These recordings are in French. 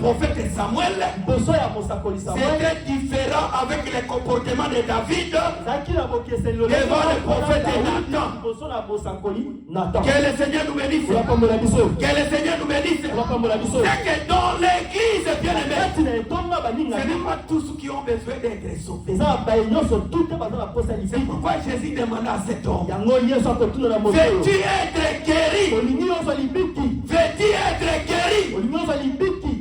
prophète Samuel, c'était différent avec les comportements de David devant le prophète Nathan. Que le Seigneur nous bénisse. Que le Seigneur nous bénisse. C'est que dans l'église, bien aimé, ce n'est pas tous qui ont besoin d'être sauvés. C'est pourquoi Jésus demanda à cet homme, veux-tu être guéri? Veux-tu être guéri?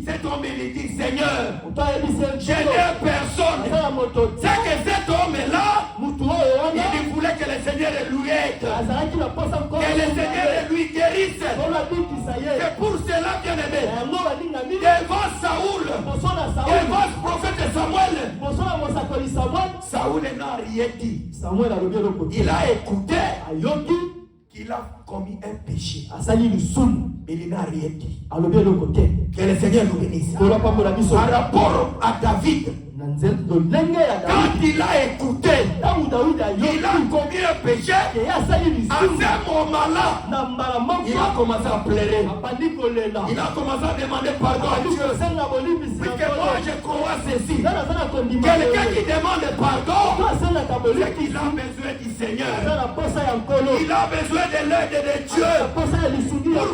Cet homme lui dit, Seigneur, j'ai deux personnes. C'est que cet homme-là, il voulait que le Seigneur lui aide, que le Seigneur lui guérisse. C'est pour cela, bien aimé, devant Saoul, devant le prophète Samuel, Saoul n'a rien dit. Il a écouté qu'il a commis un péché. Mais il n'a rien dit. Que le Seigneur nous bénisse. Par rapport à David, quand il a écouté, il a commis un péché. À ce moment-là, il a commencé à pleurer. Il a commencé à demander pardon à Dieu. Puisque moi je crois ceci. Quelqu'un qui demande pardon, c'est qu'il a besoin du Seigneur. Il a besoin de l'aide de Dieu. Pour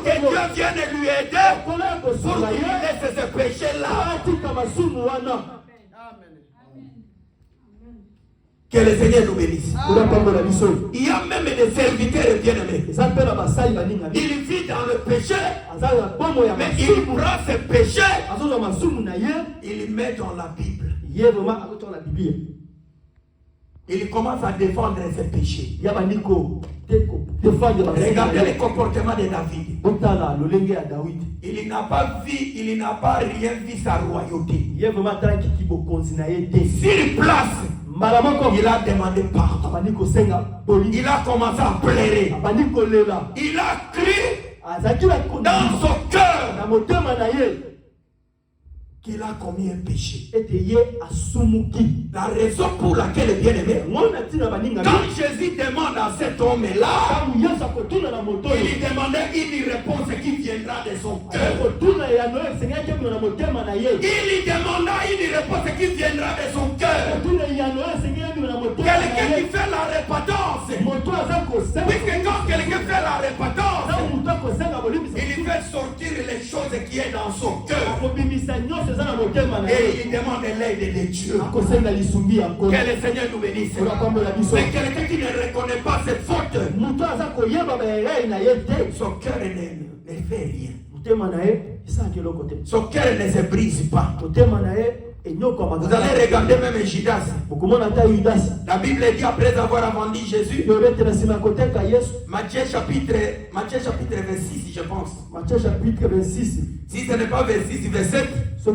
que Dieu vienne lui aider. Pour qu'il laisse ce péché-là. Que le Seigneur nous bénisse. Il y a même des serviteurs bien-aimés. Il vit dans le péché, mais il prend ce péché, il le met dans la Bible. Il commence à défendre ses péchés. Regardez le comportement de David. Il n'a pas rien vu sa royauté. Sur place, il a demandé pardon. Il a commencé à pleurer. Il a crié dans son cœur qu'il a commis un péché. La raison pour laquelle, bien aimé, quand Jésus demande à cet homme-là, il lui demandait une réponse qui viendra de son cœur. Il lui demanda une réponse qui viendra de son cœur. Quelqu'un qui fait la répétance. Puisque quand quelqu'un fait la répétance, il fait sortir les choses qui sont dans son cœur. Et il demande l'aide de Dieu. Que le Seigneur nous bénisse. Mais quelqu'un qui ne reconnaît pas cette faute, son cœur ne fait rien. Son cœur ne se brise pas. Vous allez regarder même Judas. La Bible dit après avoir vendu Jésus, Matthieu chapitre 26, je pense. Matthieu chapitre 26. Si ce n'est pas 26, verset. Au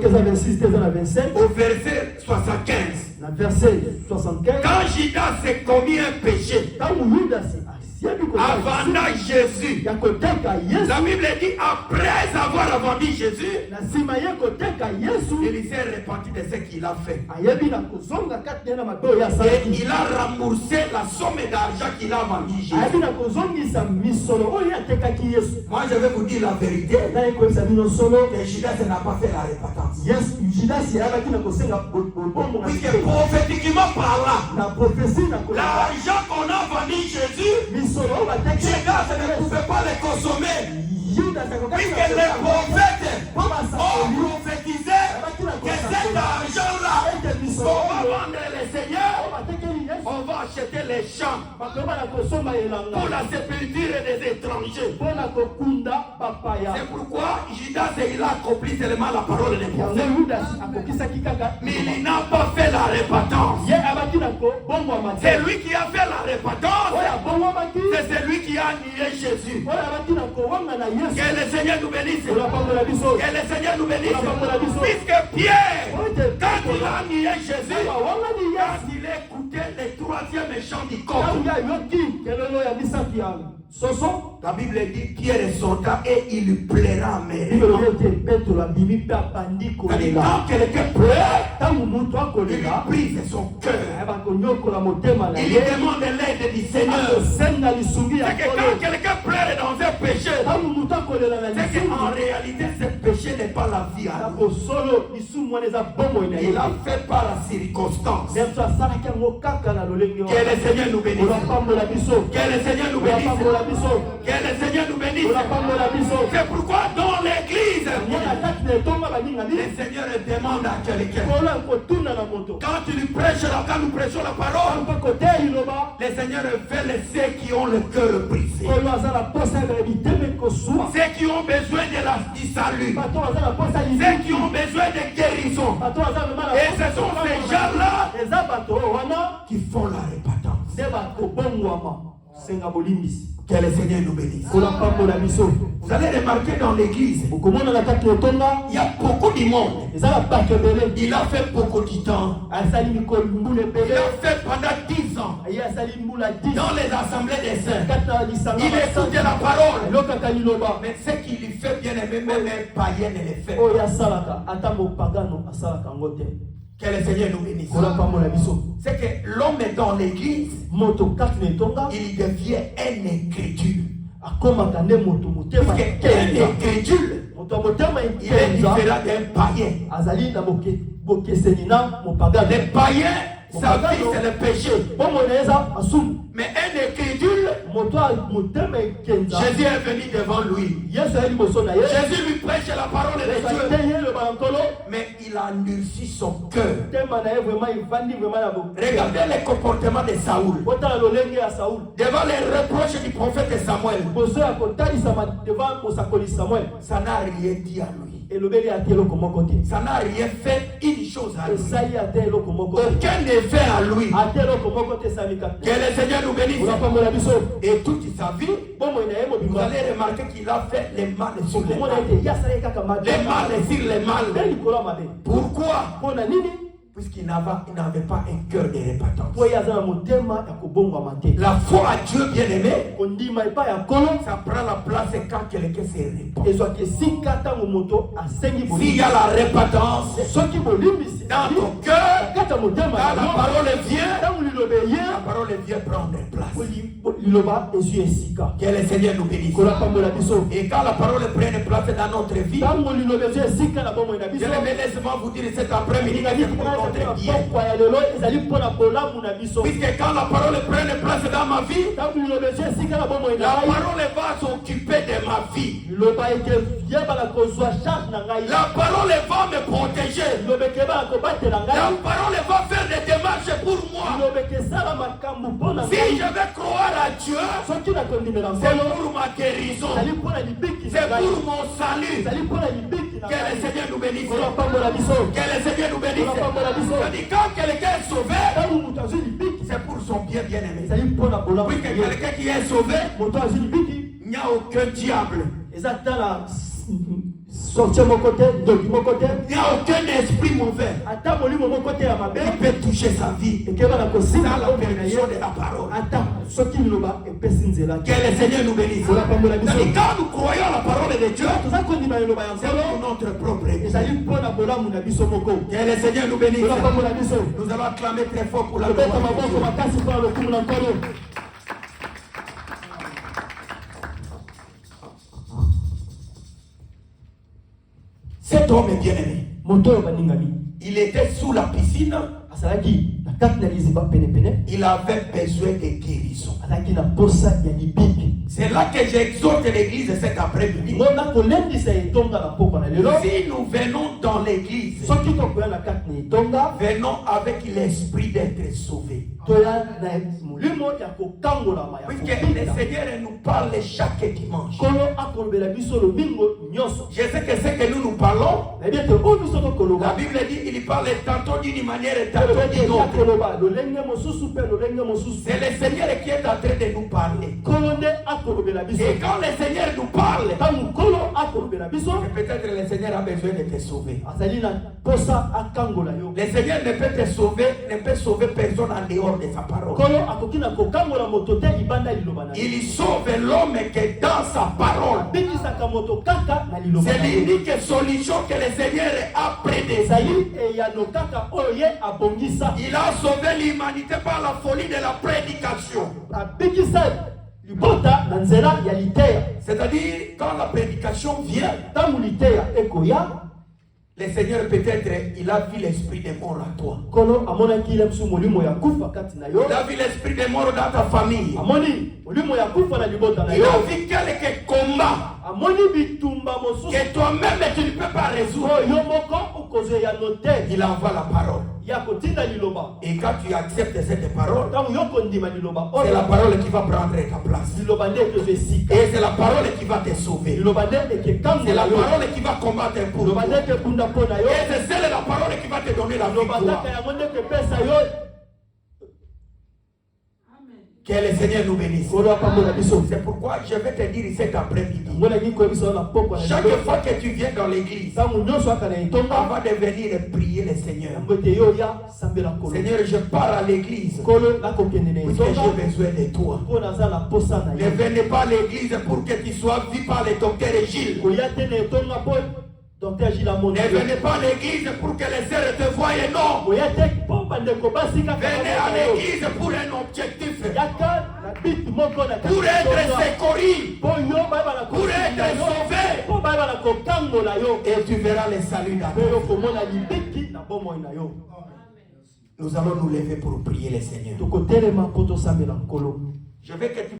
verset 75. Quand Judas s'est commis un péché, avant Jésus, la Bible dit après avoir vendu Jésus, il s'est repenti de ce qu'il a fait. Et il a remboursé la somme d'argent qu'il a vendu Jésus. Moi je vais vous dire la vérité, que Judas n'a pas fait la répétence. Puisque prophétiquement parlant, l'argent qu'on a vendu Jésus, Judas ne pouvait pas les consommer. Puisque les prophètes ont prophétisé que cet argent-là, on va vendre les seigneurs, on va acheter les champs pour la sépulture des étrangers. C'est pourquoi Judas il a accompli seulement la parole de Dieu. Mais il n'a pas fait la répétence. C'est lui qui a fait la répétence. C'est celui qui a nié Jésus. Que le Seigneur nous bénisse. Que le Seigneur nous bénisse. Puisque Pierre, quand il a nié Jésus, quand il écoutait les troisième chants du corps, soso. La Bible dit Pierre sorta et il pleura mais Bible dit Petro la bimi pa bandi quand kolela. quelqu'un pleure, Tangu muntu il akolela, brise son cœur. ba konyokola motema na Il ye. demande l'aide du Seigneur. Senga lisungi ya C'est que quand quelqu'un pleure dans un péché, tangu muntu akolela na c'est lisungi. qu'en réalité ce péché n'est pas la vie à lui. Tako solo lisumu wana eza bomoi na ye. Il a fait par la circonstance. Nemso asalaki yango kaka na lolenge Que le Seigneur nous bénisse. olapambola biso. Que le Seigneur nous bénisse. Olapambola biso. Que le Seigneur nous bénisse. Olapambola biso. C'est pourquoi dans l'église, Mwana kati na etonga baningani. le Seigneur demande à quelqu'un. Kola kotuna na moto. Quand nous prêchons la parole, Tango kote iloba. le Seigneur veut les ceux qui ont le cœur brisé. Koyo azala posa ya biteme kosua. Ceux qui ont besoin du salut. Bato azala posa Ceux qui ont besoin de guérison. Bato azala mala. Et ce sont ces gens-là Eza bato wana qui font la repentance. nde bato bongwama. Senga bolimbisi. Que le Seigneur nous bénisse. Kola pambola biso. Vous allez remarquer dans l'église, Okomona na kati etonga. il y a beaucoup de monde. Ezala bato ebele. Il a fait beaucoup de temps. Asali mikolo mbula Il ebele. a fait pendant 10 ans Aye asali mbula 10. dans les assemblées des saints. Kati na lisanga. Il écoutait la parole. Elokaka liloba. Mais ce qui lui fait bien aimer, même un païen ne le fait. Oyo asalaka ata mopagano asalaka yango te. Que le Seigneur nous bénisse. Kola pambola biso. C'est que l'homme est dans l'église, Moto kati na etonga. il devient un incrédule. Akomaka nde moto motema Puisque un incrédule, moto ya motema il est ekenza différent d'un païen. azali na bokeseni na mopagano. Les païens, sa vie c'est le péché. Bongo na eza asumu. Mais un incrédule, Moto ya motema ekenza. Jésus est venu devant lui. Yesu ayeli liboso na ye. Jésus lui prêche la parole de Dieu. Te ye loba ya nkolo. Mais il a endurci son cœur. Tema na ye vraiment evandi vraiment na bo. Regardez le comportement de Saoul. Botala lolenge ya Saul. Devant les reproches du prophète Samuel, Liboso ya kotalisama devant mosakoli Samuel. ça n'a rien dit à lui. Elobeli ate eloko moko te. Ça n'a rien fait une chose à lui. Esali ate eloko moko te. Aucun effet à lui. Ate eloko moko te esalika. Que le Seigneur nous bénisse. Olapambola biso. Et toute sa vie, Bomoi na ye vous mobimba. allez remarquer qu'il a fait les mal sur les Okomona mal. ete ye asalaki kaka mabe. Les mal sur les Nde mal. likolo ya mabe. Pourquoi? Mpona nini? Puisqu'il n'avait pas un cœur de repentance. Po ye aza na motema ya kobongwama te. La foi à Dieu bien-aimé, Kondima epai ya nkolo ça prend la place quand quelqu'un se répand. ezwaka esika ntango moto asengi S'il y a la repentance soki bolimbisi dans ton cœur, kati ya motema quand la parole vient, ntango liloba eye la parole vient prendre place. liloba ezwi esika. Que le Seigneur nous bénisse. Kolapambola biso. Et quand la parole prenne place dans notre vie, Ntango liloba ezwi esika na bomoi na je biso. vais laissez-moi vous dire cet après-midi que c'est pour notre bien. pokwa ya lelo ezali mpona bolamu na biso. Puisque quand la parole prenne place dans ma vie, Ntango liloba ezwi esika na bomoi na la ngai. parole va s'occuper de ma vie. Liloba eke yebala kozwa charge na ngai. La parole va me protéger. Liloba ekebala kobatela La ngai. parole va faire des démarches pour moi. Liloba ekesala makambo mpona Si ngai. je vais croire à Dieu, Soki nakondimela c'est nkolo pour ma guérison. ezali mpona libiki na C'est ngai. pour mon salut. ezali mpona libiki na Que le ngai. Seigneur nous bénisse. Kolapambola biso. Que le Seigneur nous bénisse. Je dis quand quelqu'un est sauvé, Ntango moto azwi libiki c'est pour son bien-aimé. ezali mpona bolamu Puisque na ye. quelqu'un qui est sauvé, Moto azwi libiki il n'y a aucun diable. eza tala sortie moko te ndoki moko te Il n'y a aucun esprit mauvais ata molimo moko te ya mabe qui peut toucher sa vie ekebana dans kosimba la bomoi na ye permission de la parole. ata soki liloba epesi nzela Que le Seigneur nous bénisse. kolapambola biso. C'est-à-dire, quand nous croyons à la parole de Dieu, toza kondima liloba ya c'est nkolo pour notre propre vie. ezali mpona bolamu na biso moko. Que le Seigneur nous bénisse. kolapambola biso. Nous allons acclamer très fort pour la kobeta gloire de maboko Dieu. makasi mpona lokumu na nkolo. Cet homme est bien-aimé. moto oyo baningami Il était sous la piscine. azalaki na kati na liziba penepene. Il avait besoin de guérison. azalaki na posa ya libiki. C'est là que j'exhorte l'église cet après-midi. ngona kolendisa etonga na pokwa na lelo. Si nous venons dans l'église, soki tokoya na kati na etonga venons avec l'esprit d'être sauvés. toya na molimo ya kokangolama ya Puisque le Seigneur nous parle chaque dimanche. nkolo akolobela biso lobingo nyonso. Je sais que ce que nous parlons, nayebi ete oyo biso la tokoloba Bible dit il parle tantôt d'une manière et tantôt d'une autre. akoloba lolenge mosusu mpe lolenge mosusu. C'est le Seigneur qui est en train de nous parler. nkolo nde akolobela biso. Et quand le Seigneur nous parle, ntango nkolo akolobela biso peut-être le Seigneur a besoin de te sauver. azali na posa akangola yo. Le Seigneur ne peut te sauver, ne peut sauver personne en dehors de sa parole. nkolo Il sauve l'homme que dans sa parole. C'est l'unique solution que le Seigneur a prédéfinie. Il a sauvé l'humanité par la folie de la prédication. C'est-à-dire, quand la prédication vient, le Seigneur peut-être, il a vu l'esprit des morts à toi. Il a vu l'esprit des morts dans ta famille. Il a vu quelques combats que toi-même tu ne peux pas résoudre. Il envoie la parole. Et quand tu acceptes cette parole, c'est la parole qui va prendre ta place. Et c'est la parole qui va te sauver. C'est la parole qui va combattre pour toi. Et c'est la parole qui va te donner la victoire. Que le Seigneur nous bénisse. C'est pourquoi je vais te dire cet après-midi. Chaque fois que tu viens dans l'église, on va devenir prier le Seigneur. Seigneur, je pars à l'église parce que j'ai besoin de toi. Ne venez pas à l'église pour que tu sois vu par le docteur Gilles. Ne venez pas à l'église pour que les sœurs te voient, non. Venez à l'église pour un objectif. Pour être secouru. Pour être sauvé. Et tu verras les saluts d'Adieu. Nous allons nous lever pour prier le Seigneur. Je vais que tu